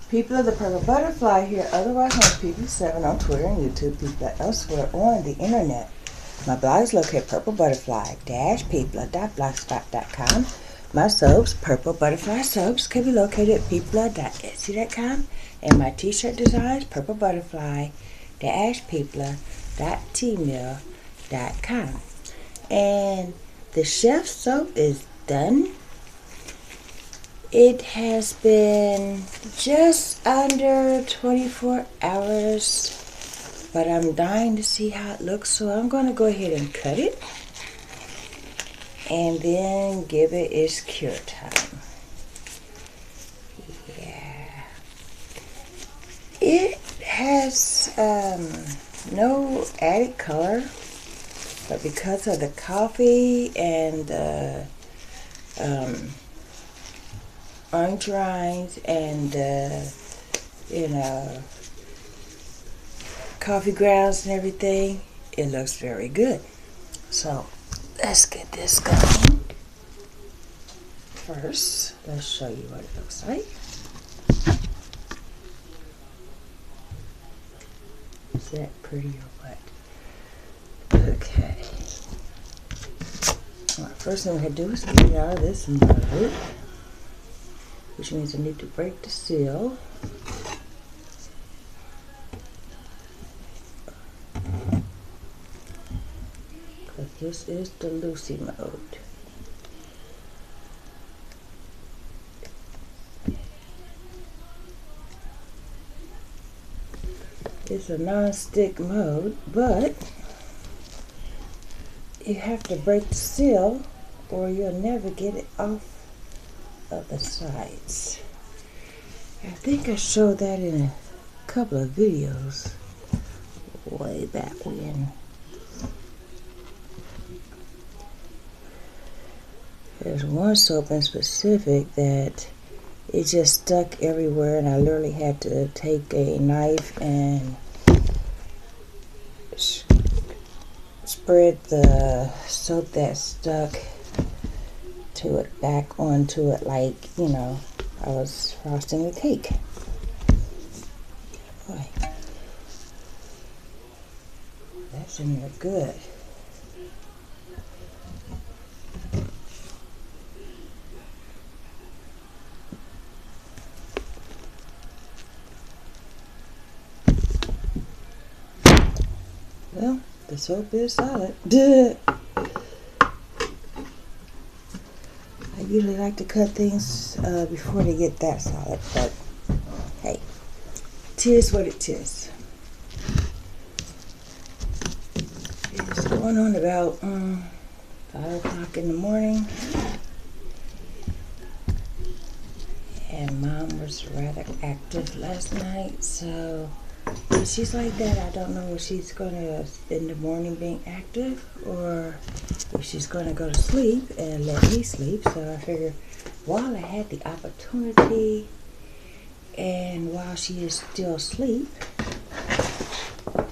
People of the Purple Butterfly here, otherwise known as PP7 on Twitter and YouTube, people elsewhere on the internet. My blog is located purplebutterfly-people.blogspot.com. My soaps, Purple Butterfly Soaps, can be located at people.etsy.com. And my t-shirt designs, purplebutterfly-people.tmail.com. And the chef soap is done. It has been just under 24 hours, but I'm dying to see how it looks, so I'm going to go ahead and cut it and then give it its cure time. Yeah. It has no added color, but because of the coffee and the orange rinds and coffee grounds and everything, it looks very good. So let's get this going. First, let's show you what it looks like. Is that pretty or what? Okay. Well, first thing we have to do is get it out of this mode, which means I need to break the seal. Because this is the Lucy mode. It's a non-stick mode, but you have to break the seal or you'll never get it off of the sides. I think I showed that in a couple of videos way back when. There's one soap in specific that it just stuck everywhere, and I literally had to take a knife and spread the soap that stuck to it back onto it, like, you know, I was frosting a cake. Boy, that's in there good. Well, the soap is solid. Duh. I usually like to cut things before they get that solid, but hey, 'tis what it is. It's going on about 5 o'clock in the morning, and Mom was rather active last night, so if she's like that, I don't know if she's going to spend the morning being active or if she's going to go to sleep and let me sleep. So I figured while I had the opportunity and while she is still asleep,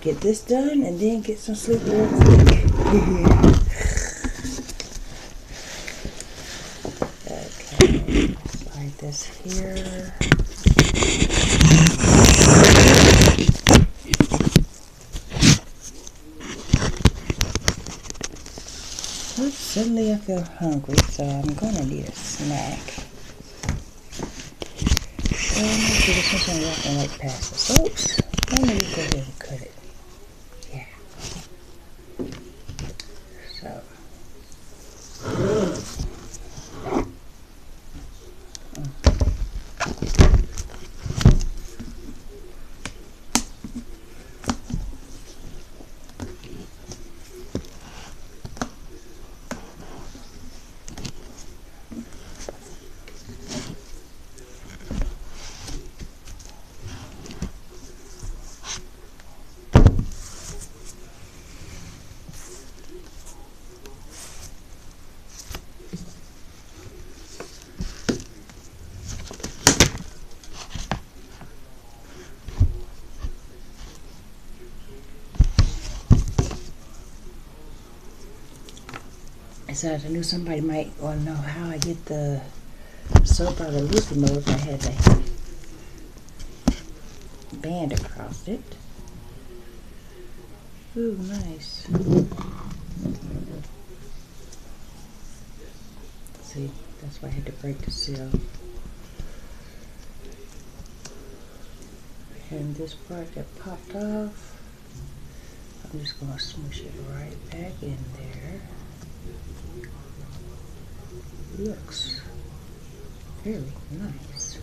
get this done and then get some sleep real quick. Okay, slide this here. Suddenly I feel hungry, so I'm gonna need a snack. Maybe since I'm walking right past the soaps, I'm gonna go ahead and cut it. Yeah. So. So I knew somebody might want to know how I get the soap out of the Lucy mode. I had to band across it. Ooh, nice. See, that's why I had to break the seal. And this part that popped off, I'm just going to smush it right back in there. Looks very nice.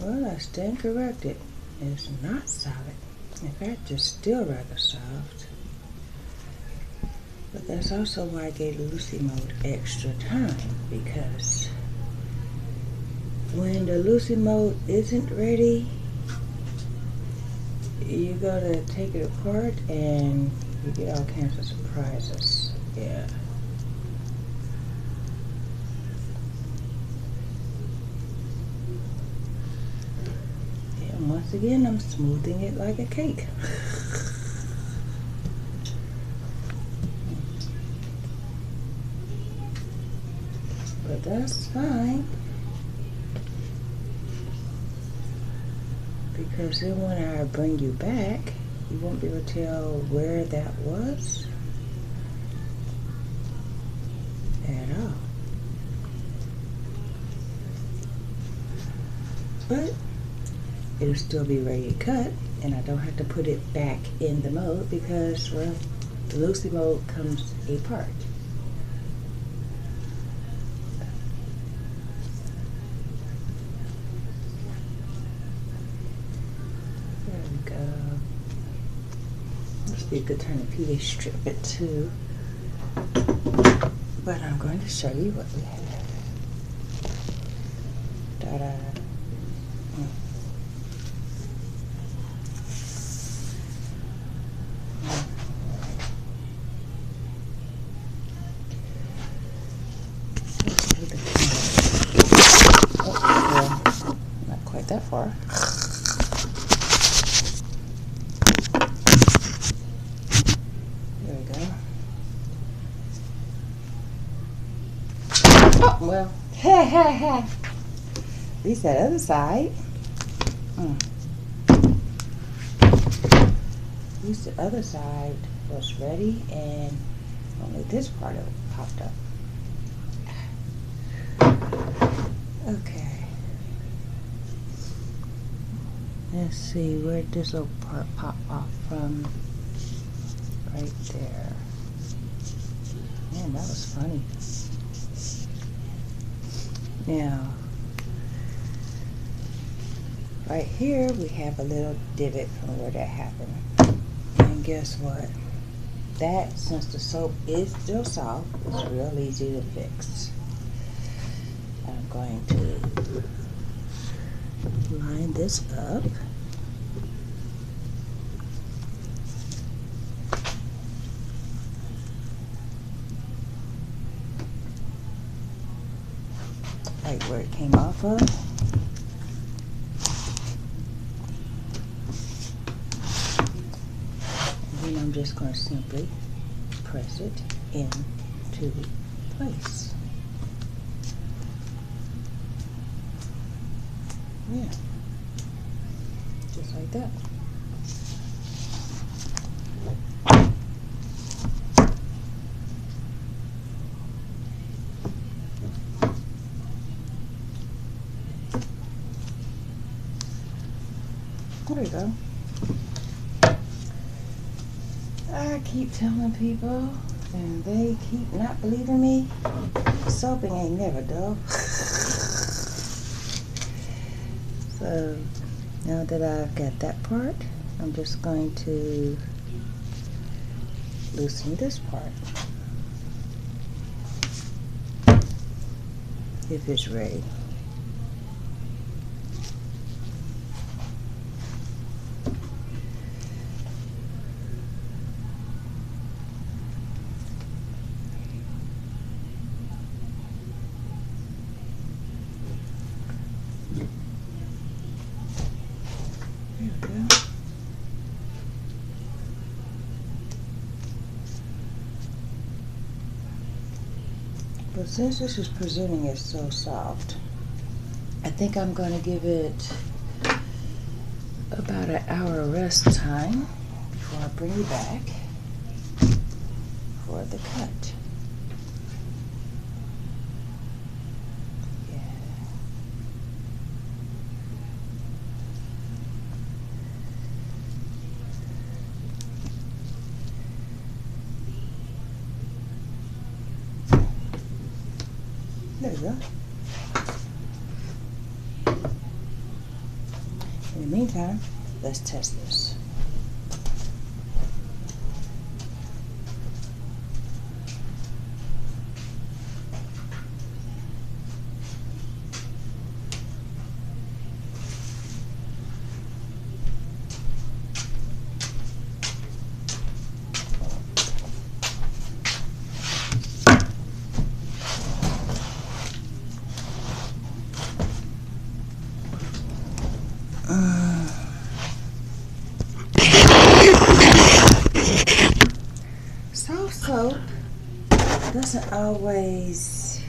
Well, I stand corrected. It's not solid. In fact, it's still rather soft. But that's also why I gave Lucy Mode extra time, because when the Lucy Mode isn't ready, you gotta take it apart and you get all kinds of surprises. Yeah. And once again, I'm smoothing it like a cake. But that's fine, because then when I bring you back, you won't be able to tell where that was at all. But it'll still be ready to cut, and I don't have to put it back in the mold because, well, the Lucy mold comes apart. There we go. Must be a good time to PV strip it too. But I'm going to show you what we have. Ta-da. Not quite that far. There we go. Oh, well, at least that other side. At least the other side was ready, and only this part of it popped up. Okay. Let's see, where'd this little part pop off from? Right there. Man, that was funny. Now, right here we have a little divot from where that happened. And guess what? That, since the soap is still soft, it's real easy to fix. I'm going to line this up. Right where it came off of. And then I'm just going to simply press it into place. Yeah, just like that. There we go. I keep telling people, and they keep not believing me. Soaping ain't never dull. So now that I've got that part, I'm just going to loosen this part if it's ready. But since this is presenting as so soft, I think I'm going to give it about an hour rest time before I bring you back for the cut. Yeah. There we go. In the meantime, let's test this. Soft soap doesn't always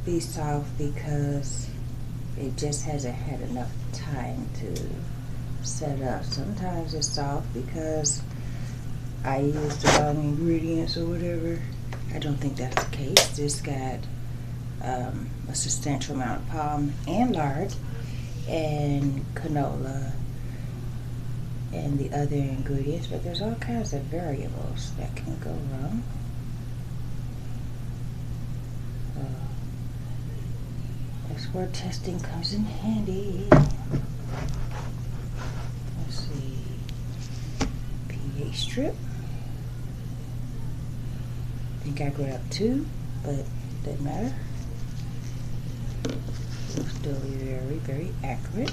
be soft because it just hasn't had enough time to set up. Sometimes it's soft because I used the wrong ingredients or whatever. I don't think that's the case. This got a substantial amount of palm and lard and canola and the other ingredients, but there's all kinds of variables that can go wrong. That's where testing comes in handy. Let's see. pH strip. I think I grabbed 2, but doesn't matter. It's still very, very accurate.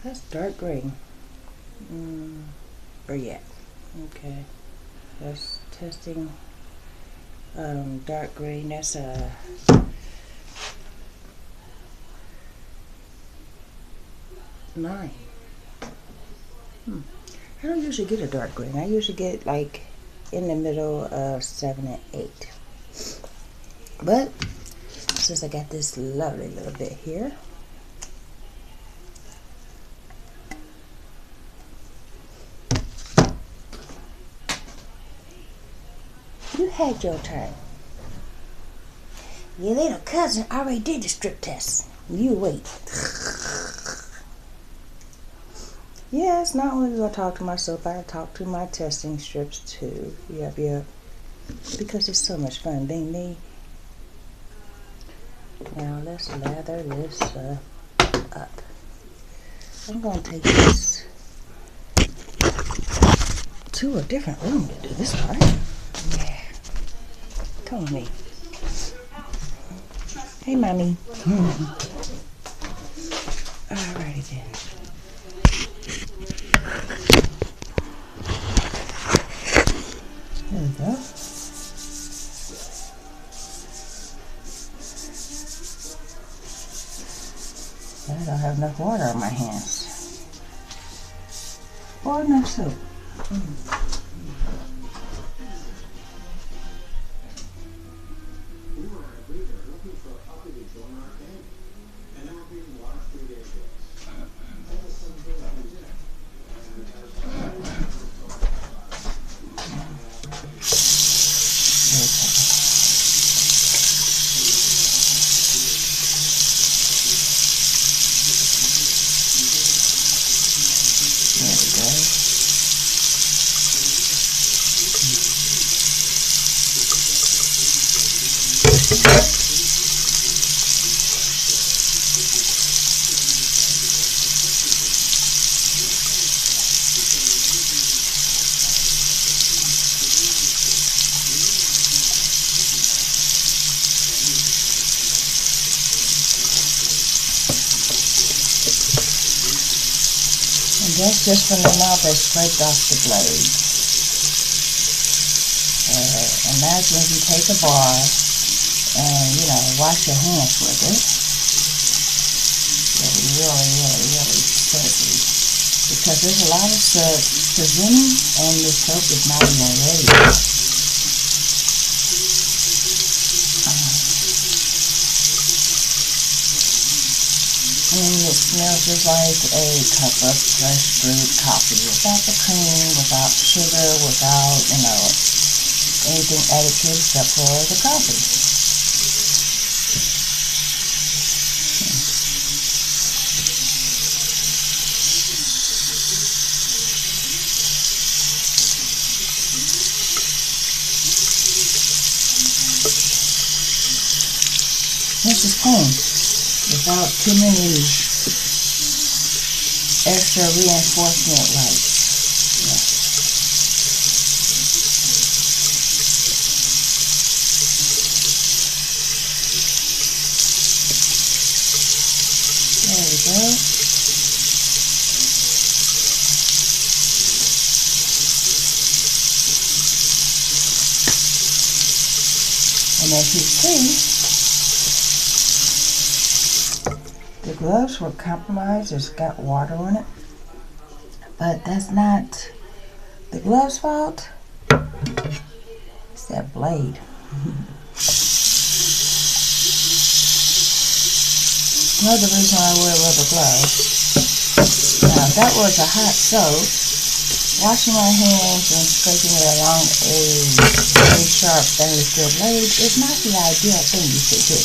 That's dark gray. Or yeah. Okay. That's testing dark gray. That's a nine. I don't usually get a dark green. I usually get like in the middle of 7 and 8. But since I got this lovely little bit here, you had your turn. Your little cousin already did the strip test. You wait. Yes, not only do I talk to myself, I talk to my testing strips too. Yep. Because it's so much fun being me. Now let's lather this up. I'm going to take this to a different room to do this part. Yeah. Come with me. Hey, Mommy. Alrighty then. There we go. I don't have enough water on my hands. Or enough soap. That's just from the amount that scraped off the blade. Imagine if you take a bar and, wash your hands with it. really, really, really soapy. Because there's a lot of soap presenting and the soap is not even ready. And it smells just like a cup of fresh brewed coffee without the cream, without sugar, without, anything added to it except for the coffee. This is clean, without too many extra reinforcement lights. Yeah. There we go. And as you see, the gloves were compromised. It's got water on it. But that's not the gloves' fault. It's that blade. Another reason why I wear rubber gloves. Now that was a hot soap. Washing my hands and scraping it along a very sharp stainless steel blade is not the ideal thing you should do.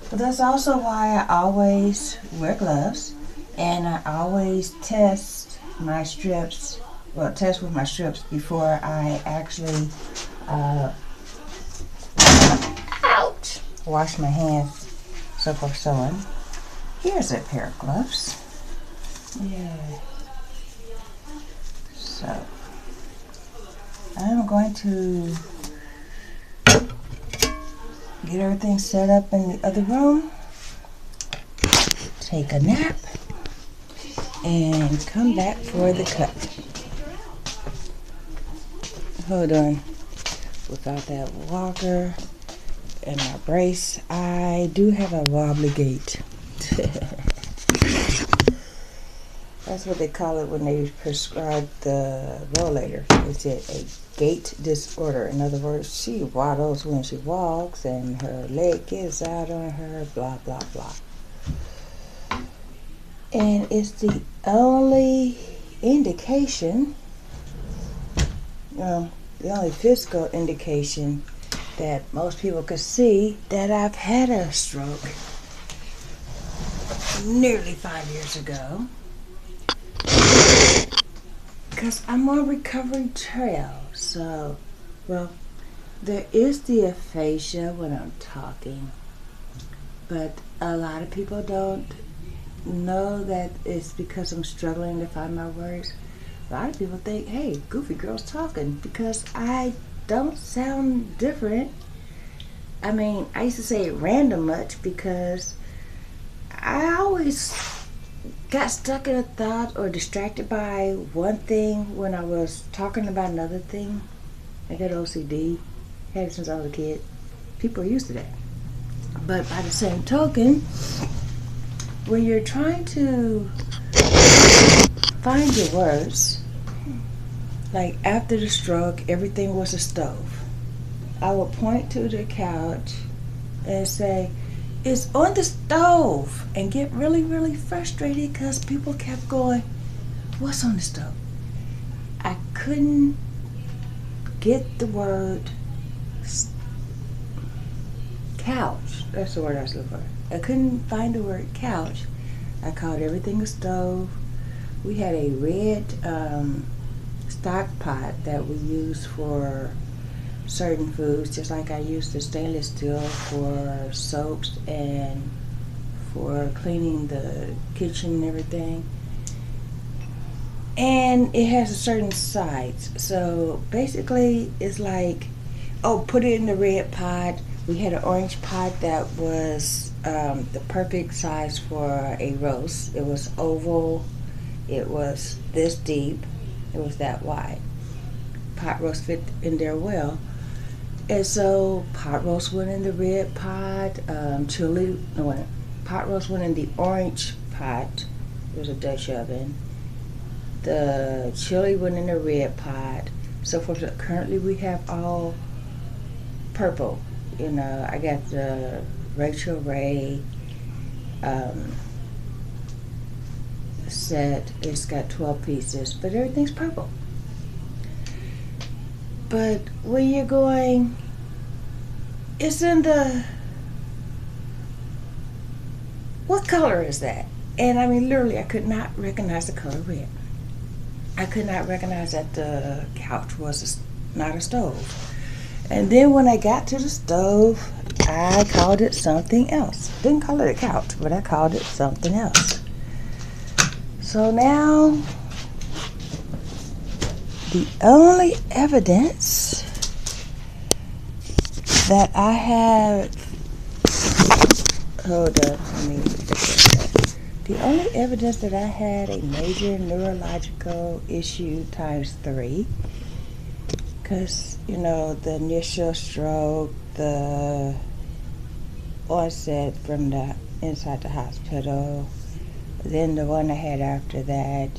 But that's also why I always wear gloves, and I always test my strips, test with my strips before I actually wash my hands, so forth, so on. Here's a pair of gloves. Yeah. So, I'm going to get everything set up in the other room, take a nap, and come back for the cut. Hold on. Without that walker and my brace, I do have a wobbly gait. That's what they call it when they prescribe the rollator. It's a gait disorder. In other words, she waddles when she walks and her leg gives out on her, blah, blah, blah. And it's the only indication, the only physical indication that most people could see that I've had a stroke nearly 5 years ago. Because I'm on recovery trail, so, there is the aphasia when I'm talking, but a lot of people don't know that it's because I'm struggling to find my words. A lot of people think, hey, Goofy Girl's talking, because I don't sound different. I mean, I used to say random much because I always got stuck in a thought or distracted by one thing when I was talking about another thing. I got OCD, had it since I was a kid. People are used to that. But by the same token, when you're trying to find your words, like after the stroke, everything was a stove. I would point to the couch and say, it's on the stove, and get really, really frustrated because people kept going, what's on the stove? I couldn't get the word couch. That's the word I was looking for. I couldn't find the word couch. I called everything a stove. We had a red stock pot that we used for certain foods, just like I used the stainless steel for soaps and for cleaning the kitchen and everything. And it has a certain size. So basically it's like, put it in the red pot. We had an orange pot that was the perfect size for a roast. It was oval. It was this deep. It was that wide. Pot roast fit in there well. And so pot roast went in the red pot, pot roast went in the orange pot. It was a Dutch oven. The chili went in the red pot. So for currently we have all purple. You know, I got the Rachel Ray set. It's got 12 pieces, but everything's purple. But when you're going, it's in the, what color is that? And I mean, literally, I could not recognize the color red. I could not recognize that the couch was not a stove. And then when I got to the stove, I called it something else. Didn't call it a couch, but I called it something else. So now, the only evidence that I have, hold up, let me look at that. The only evidence that I had a major neurological issue times 3, because, you know, the initial stroke, the onset from the inside the hospital, then the one I had after that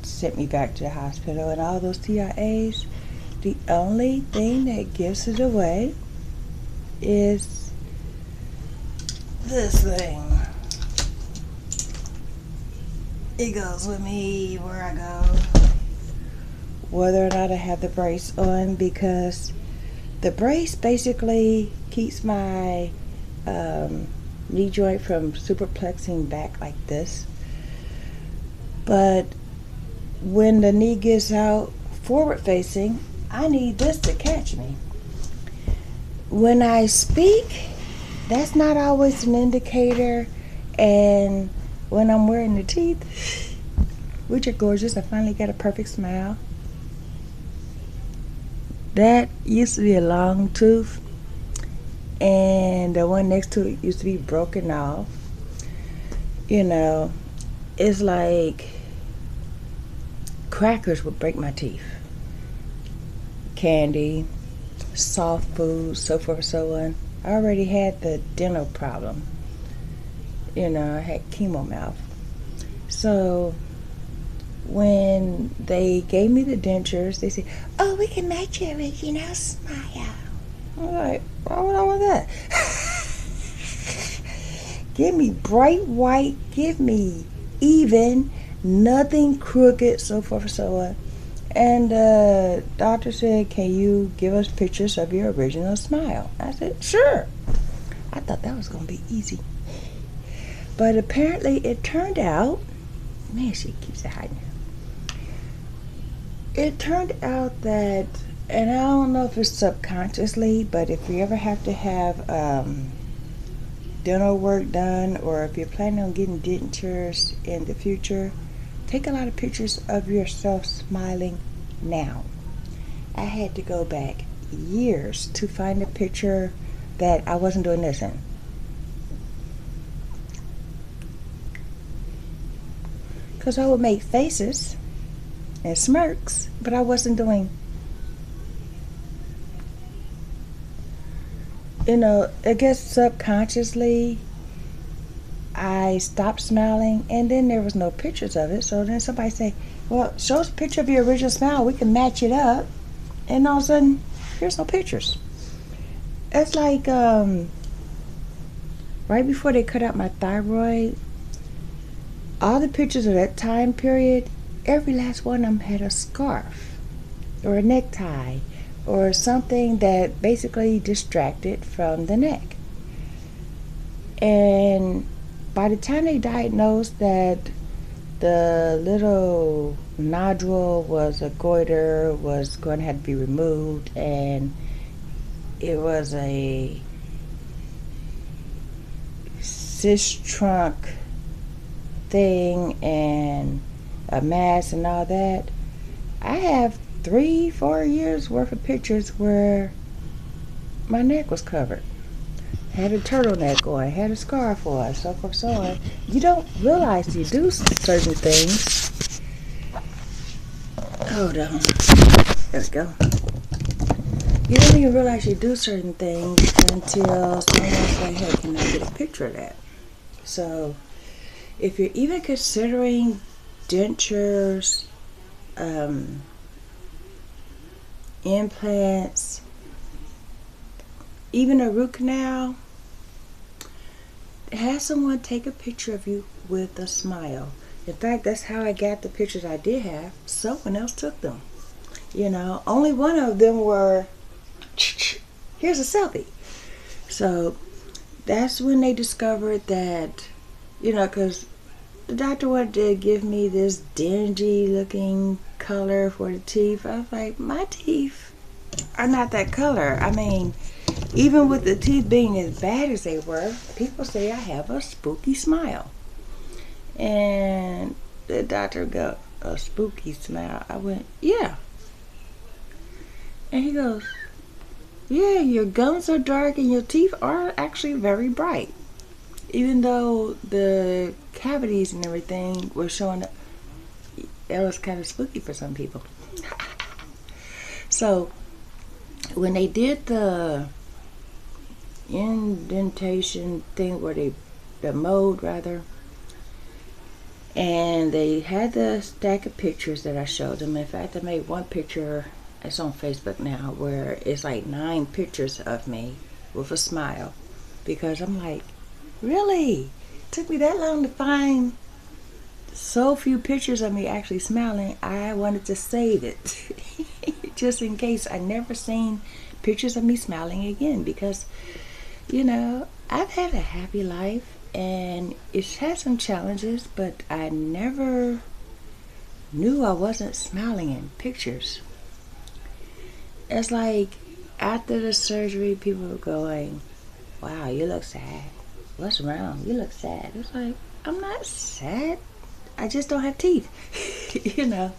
sent me back to the hospital, and all those TIAs, the only thing that gives it away is this thing. It goes with me where I go, whether or not I have the brace on, because the brace basically keeps my knee joint from superplexing back like this. But when the knee gets out forward facing, I need this to catch me. When I speak, that's not always an indicator. And when I'm wearing the teeth, which are gorgeous, I finally got a perfect smile. That used to be a long tooth, and the one next to it used to be broken off. You know, it's like crackers would break my teeth. Candy, soft food, so forth and so on. I already had the dental problem. You know, I had chemo mouth. So when they gave me the dentures, they said, "Oh, we can match your original smile." I'm like, why would I want that? Give me bright white, give me even, nothing crooked, so forth and so on. And the doctor said, "Can you give us pictures of your original smile?" I said, "Sure." I thought that was going to be easy. But apparently it turned out, man, she keeps it hiding. It turned out that, and I don't know if it's subconsciously, but if you ever have to have dental work done, or if you're planning on getting dentures in the future, take a lot of pictures of yourself smiling now. I had to go back years to find a picture that I wasn't doing this in. Because I would make faces and smirks, but I wasn't doing, you know, I guess subconsciously I stopped smiling, and then there was no pictures of it. So then somebody say, "Well, show us a picture of your original smile, we can match it up." And all of a sudden, here's no pictures. It's like right before they cut out my thyroid, all the pictures of that time period, every last one of them had a scarf or a necktie or something that basically distracted from the neck. And by the time they diagnosed that the little nodule was a goiter, was going to have to be removed, and it was a cyst trunk thing and a mass and all that, I have 3-4 years worth of pictures where my neck was covered. Had a turtleneck on, had a scarf on, so forth, so on. You don't realize you do certain things. Hold on. There we go. You don't even realize you do certain things until someone say, hey, can I get a picture of that? So if you're even considering dentures, implants, even a root canal, have someone take a picture of you with a smile. In fact, that's how I got the pictures I did have. Someone else took them. You know, only one of them were, here's a selfie. So that's when they discovered that, you know, because the doctor wanted to give me this dingy looking color for the teeth. I was like, my teeth are not that color. I mean, even with the teeth being as bad as they were, people say I have a spooky smile. And the doctor got a spooky smile. I went, yeah. And he goes, yeah, your gums are dark and your teeth are actually very bright. Even though the cavities and everything were showing up, it was kind of spooky for some people. So when they did the indentation thing, where the mold rather, and they had the stack of pictures that I showed them. In fact, I made one picture, it's on Facebook now, where it's like 9 pictures of me with a smile, because I'm like, really? It took me that long to find so few pictures of me actually smiling. I wanted to save it just in case I never seen pictures of me smiling again, because, you know, I've had a happy life and it's had some challenges, but I never knew I wasn't smiling in pictures. It's like after the surgery, people were going, wow, you look sad. What's wrong? You look sad. It's like, I'm not sad. I just don't have teeth. You know.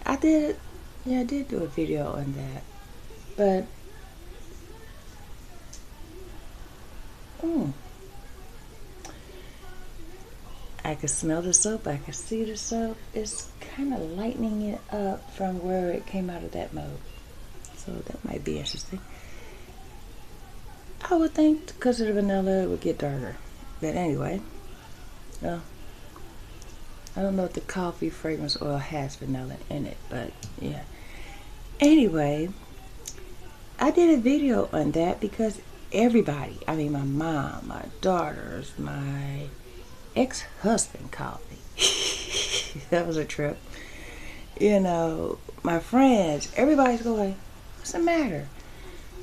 I did do a video on that. But I could smell the soap. I could see the soap. It's kind of lightening it up from where it came out of that mode. So that might be interesting. I would think because of the vanilla it would get darker. But anyway, well, I don't know if the coffee fragrance oil has vanilla in it, but yeah. Anyway, I did a video on that because everybody, I mean my mom, my daughters, my ex-husband called me. That was a trip. You know, my friends, everybody's going, what's the matter?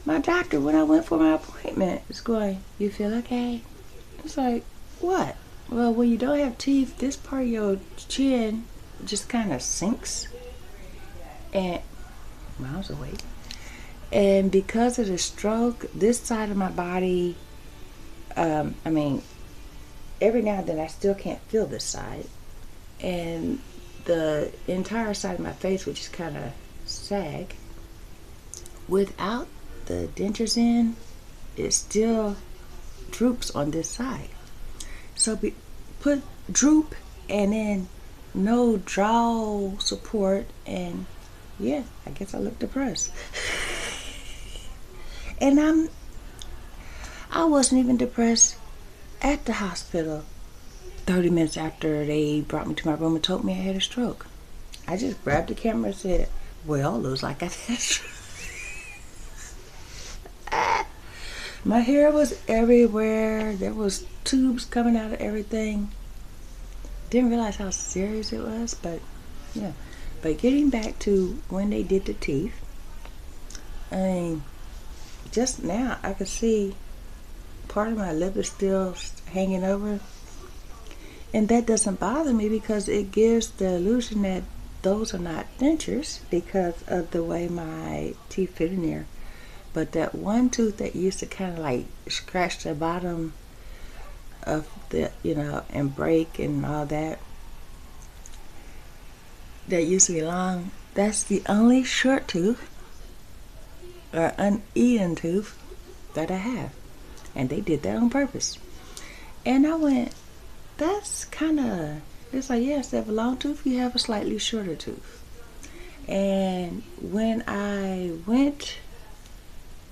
My doctor, when I went for my appointment, is going, you feel okay? It's like, what? Well, when you don't have teeth, this part of your chin just kind of sinks. And I was awake. And because of the stroke, this side of my body, I mean, every now and then I still can't feel this side. And the entire side of my face, which is kind of sag, without the dentures in, it still droops on this side. So we put droop and then no jaw support, and yeah, I guess I look depressed. And I wasn't even depressed at the hospital 30 minutes after they brought me to my room and told me I had a stroke. I just grabbed the camera and said, well, looks like I had a stroke. My hair was everywhere. There was tubes coming out of everything. Didn't realize how serious it was, but yeah. But getting back to when they did the teeth, I mean, just now I could see part of my lip is still hanging over. And that doesn't bother me because it gives the illusion that those are not dentures because of the way my teeth fit in there. But that one tooth that used to kind of like scratch the bottom of the, you know, and break and all that, that used to be long, that's the only short tooth or uneaten tooth that I have. And they did that on purpose. And I went, that's kind of, it's like, yes, they have a long tooth, you have a slightly shorter tooth. And when I went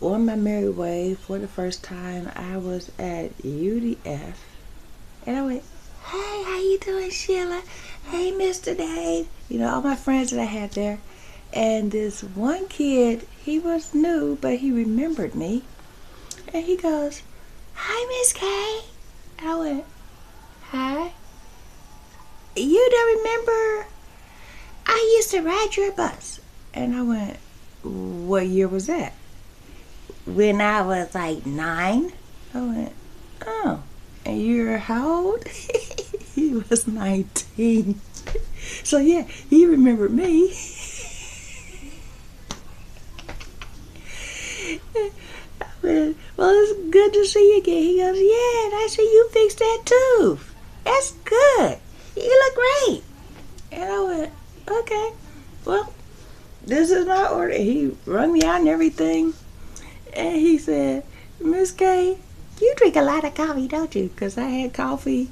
on my merry way for the first time. I was at UDF, and I went, "Hey, how you doing, Sheila? Hey, Mr. Dave." You know, all my friends that I had there. And this one kid, he was new, but he remembered me. And he goes, "Hi, Miss K." And I went, "Hi. You don't remember? I used to ride your bus." And I went, "What year was that?" "When I was like 9. I went, "Oh, and you're how old?" He was 19. So yeah, he remembered me. I went, "Well, it's good to see you again." He goes, "Yeah, and I see you fixed that tooth. That's good. You look great." And I went, "Okay, well, this is my order." He rung me out and everything. And he said, "Miss K, you drink a lot of coffee, don't you?" Because I had coffee.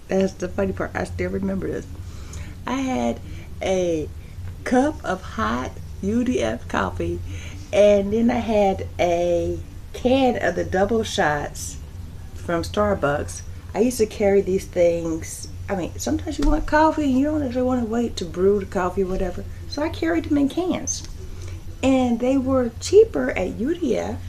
That's the funny part. I still remember this. I had a cup of hot UDF coffee, and then I had a can of the double shots from Starbucks. I used to carry these things. I mean, sometimes you want coffee and you don't actually want to wait to brew the coffee or whatever. So I carried them in cans. And they were cheaper at UDF.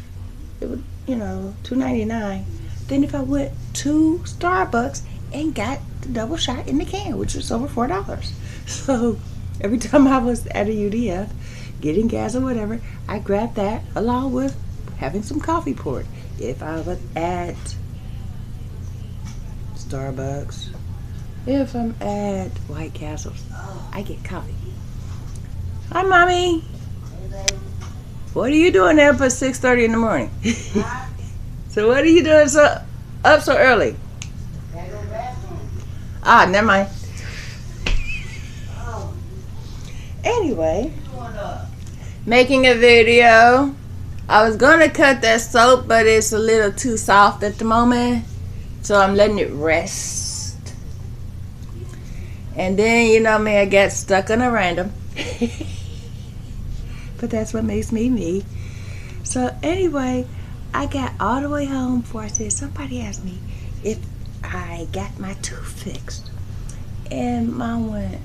It was, $2.99. Then if I went to Starbucks and got the double shot in the can, which was over $4. So every time I was at a UDF getting gas or whatever, I grabbed that along with having some coffee poured. If I was at Starbucks, if I'm at White Castles, I get coffee. Hi, Mommy. What are you doing up at 6:30 in the morning? So what are you doing up so early? Ah, never mind. Anyway, making a video. I was gonna cut that soap, but it's a little too soft at the moment, so I'm letting it rest. And then, you know me, I got stuck on a random. But that's what makes me me. So anyway, I got all the way home before I said, somebody asked me if I got my tooth fixed. And Mom went,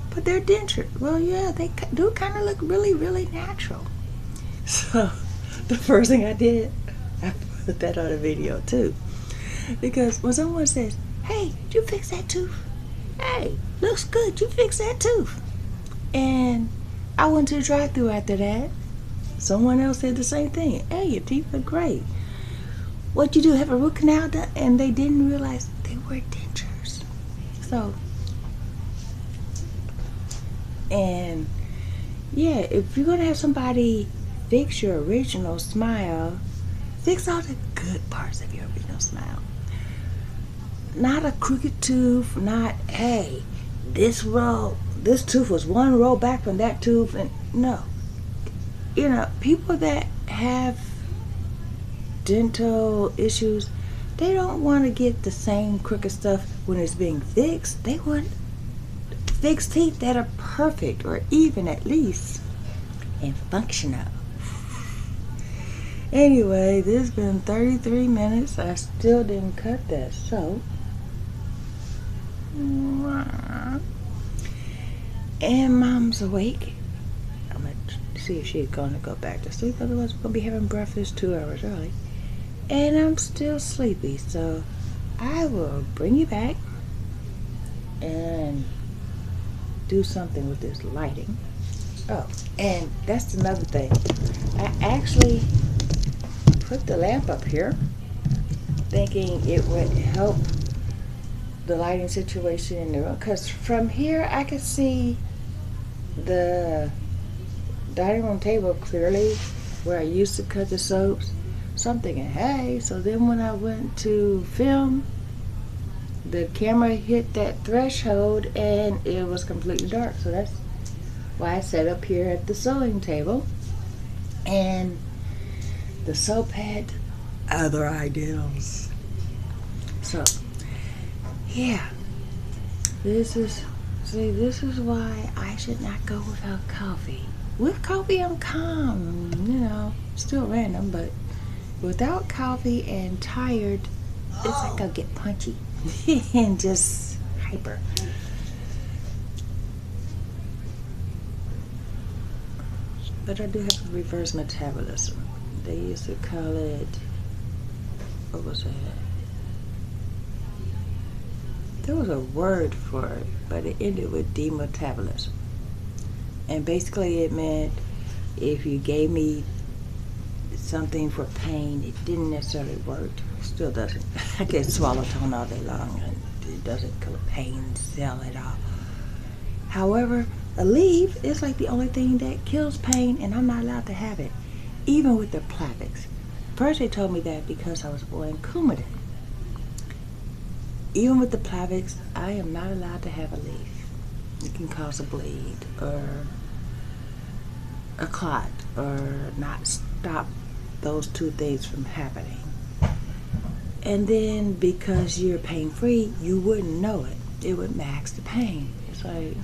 "But they're denture." Well, yeah, they do kind of look really, really natural. So the first thing I did, I put that on a video too. Because when someone says, "Hey, did you fix that tooth? Hey, looks good, you fixed that tooth." And I went to the drive-thru after that. Someone else said the same thing. "Hey, your teeth look great. What you do, have a root canal done?" And they didn't realize they were dentures. So, and yeah, if you're gonna have somebody fix your original smile, fix all the good parts of your original smile. Not a crooked tooth, not, hey, this tooth was one row back from that tooth, and no. People that have dental issues, they don't want to get the same crooked stuff when it's being fixed. They want fixed teeth that are perfect, or even at least, and functional. Anyway, this has been 33 minutes. I still didn't cut that soap. And Mom's awake. I'm going to see if she's going to go back to sleep. Otherwise, we're going to be having breakfast 2 hours early. And I'm still sleepy. So I will bring you back and do something with this lighting. Oh, and that's another thing. I actually put the lamp up here thinking it would help the lighting situation in the room, because from here I could see the dining room table clearly where I used to cut the soaps. So I'm thinking, hey, so then when I went to film, the camera hit that threshold and it was completely dark. So that's why I sat up here at the sewing table, and the soap had other ideals. So yeah, this is why I should not go without coffee. With coffee, I'm calm, you know, still random, but without coffee and tired, it's like I get punchy and just hyper. But I do have a reverse metabolism. They used to call it, what was that? There was a word for it, but it ended with demetabolism. And basically it meant if you gave me something for pain, it didn't necessarily work. Still doesn't. I can swallow tone all day long and it doesn't kill a pain cell at all. However, a leaf is like the only thing that kills pain, and I'm not allowed to have it, even with the Plavix. First they told me that because I was on Coumadin. Even with the Plavix, I am not allowed to have a leaf. It can cause a bleed or a clot or not stop those two things from happening. And then because you're pain free, you wouldn't know it. It would max the pain. It's like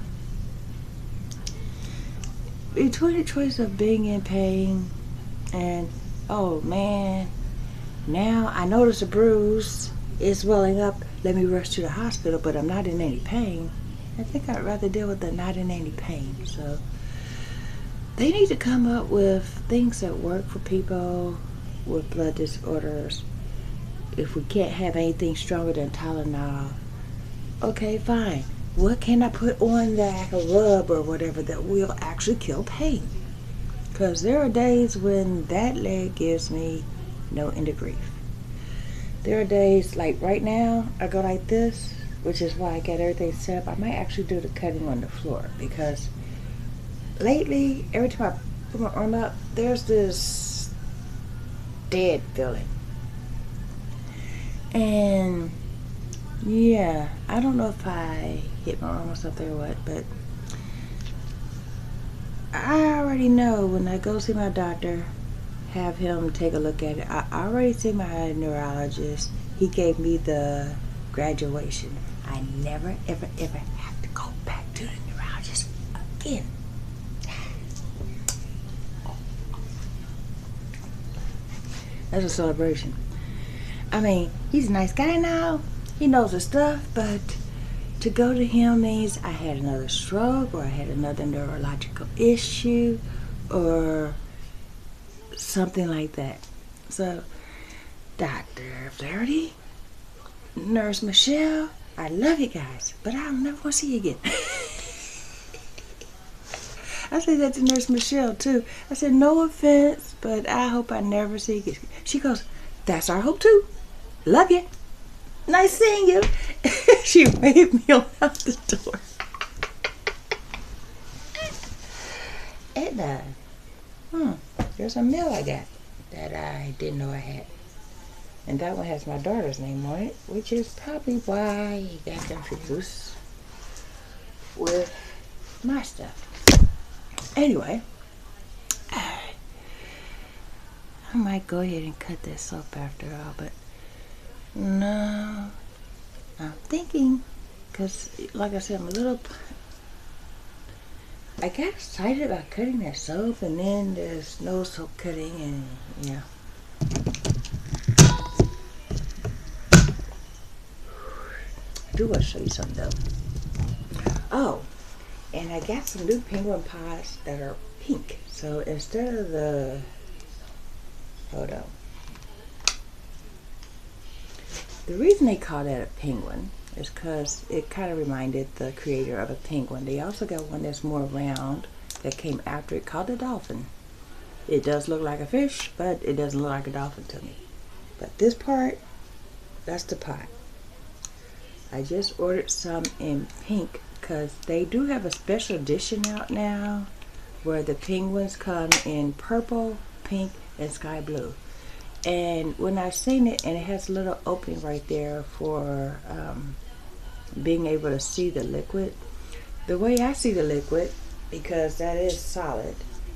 between the choice of being in pain and, oh man, now I notice a bruise is swelling up, let me rush to the hospital, but I'm not in any pain. I think I'd rather deal with the not in any pain. So they need to come up with things that work for people with blood disorders. If we can't have anything stronger than Tylenol, okay, fine. What can I put on that, a rub or whatever, that will actually kill pain? Because there are days when that leg gives me no end of grief. There are days, like right now, I go like this, which is why I get everything set up. I might actually do the cutting on the floor, because lately, every time I put my arm up, there's this dead feeling. And yeah, I don't know if I hit my arm or something or what, but I already know when I go see my doctor, have him take a look at it. I already see my neurologist. He gave me the graduation. I never, ever, ever have to go back to the neurologist again. That's a celebration. I mean, he's a nice guy now. He knows his stuff, but to go to him means I had another stroke or I had another neurological issue or something like that. So, Dr. Flaherty, Nurse Michelle, I love you guys, but I'll never want to see you again. I said that to Nurse Michelle too. I said, no offense, but I hope I never see you again. She goes, that's our hope too. Love you. Nice seeing you. She waved me on out the door. And there's a mail I got that I didn't know I had. And that one has my daughter's name on it, which is probably why he got confused with my stuff. Anyway, I might go ahead and cut this up after all, but no, I'm thinking, because like I said, I got excited about cutting that soap, and then there's no soap cutting, and yeah. I do want to show you something though. Oh, and I got some new penguin pies that are pink. So instead of the, hold on. The reason they call that a penguin is because it kind of reminded the creator of a penguin. They also got one that's more round that came after it called a dolphin. It does look like a fish, but it doesn't look like a dolphin to me. But this part, that's the pie. I just ordered some in pink because they do have a special edition out now where the penguins come in purple, pink, and sky blue. And when I've seen it, and it has a little opening right there for being able to see the liquid. The way I see the liquid, because that is solid,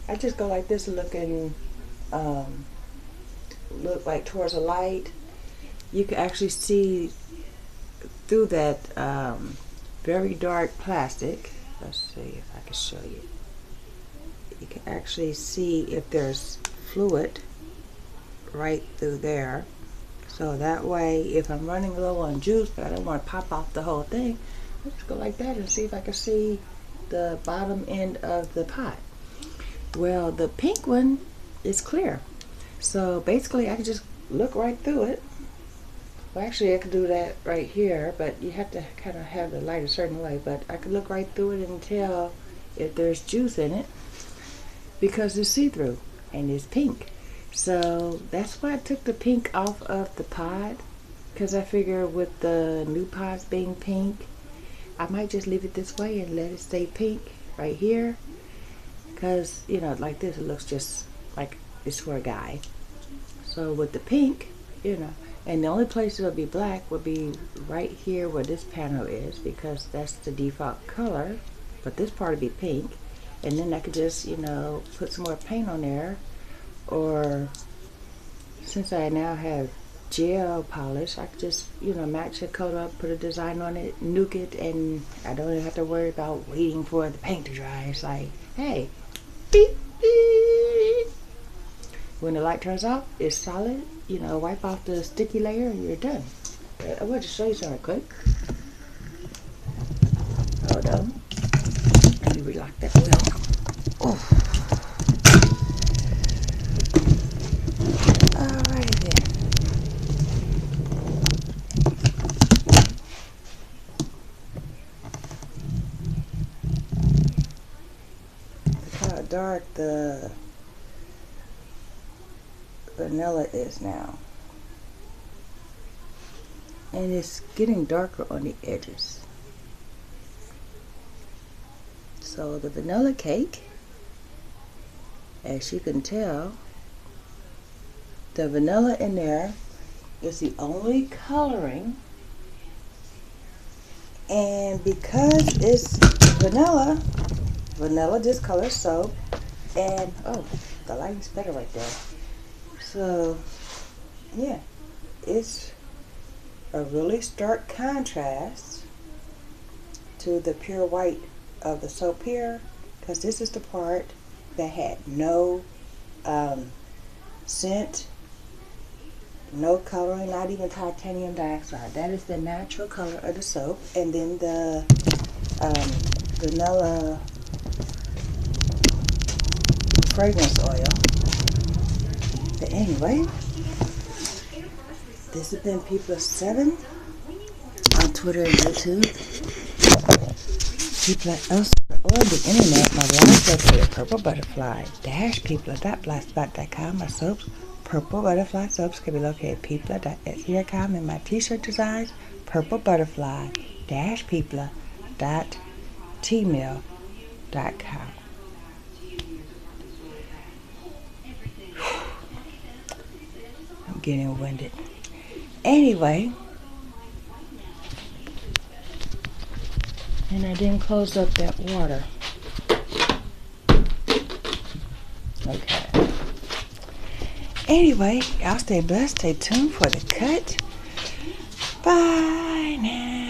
I just go like this looking, look like towards a light. You can actually see through that very dark plastic. Let's see if I can show you. you can actually see if there's fluid right through there. So that way, if I'm running low on juice, but I don't want to pop off the whole thing, I'll just go like that and see if I can see the bottom end of the pot. Well, the pink one is clear. So basically, I can just look right through it. Well, actually, I could do that right here, but you have to kind of have the light a certain way. But I could look right through it and tell if there's juice in it because it's see-through and it's pink. So that's why I took the pink off of the pot, because I figure with the new pots being pink, I might just leave it this way and let it stay pink right here. Because, you know, like this, it looks just like it's for a guy. So with the pink, you know, and the only place it'll be black would be right here where this panel is, because that's the default color. But this part would be pink. And then I could just, you know, put some more paint on there. Or since I now have gel polish, I could just, you know, match a coat up, put a design on it, nuke it, and I don't even have to worry about waiting for the paint to dry. It's like, hey, beep, beep. When the light turns off, it's solid. You know, wipe off the sticky layer and you're done. I want to show you something quick. Hold on. Let me relock that wheel. Oh. Alright then. Look how dark the vanilla is now. And it's getting darker on the edges. So the vanilla cake, as you can tell, the vanilla in there is the only coloring, and because it's vanilla discolors soap, and oh, the lighting's better right there. So yeah, it's a really stark contrast to the pure white of the soap here, because this is the part that had no scent, no coloring, not even titanium dioxide. That is the natural color of the soap. And then the vanilla fragrance oil. But anyway, this has been P+7 on Twitter and YouTube. Elsewhere on the internet, my blog's located at Purple Butterfly -people.blogspot.com. My soaps, Purple Butterfly soaps, can be located at people.etsy.com, and my t-shirt designs, Purple Butterfly -people.tmail.com. I'm getting winded. Anyway, and I didn't close up that water. Okay. Anyway, y'all stay blessed. Stay tuned for the cut. Bye now.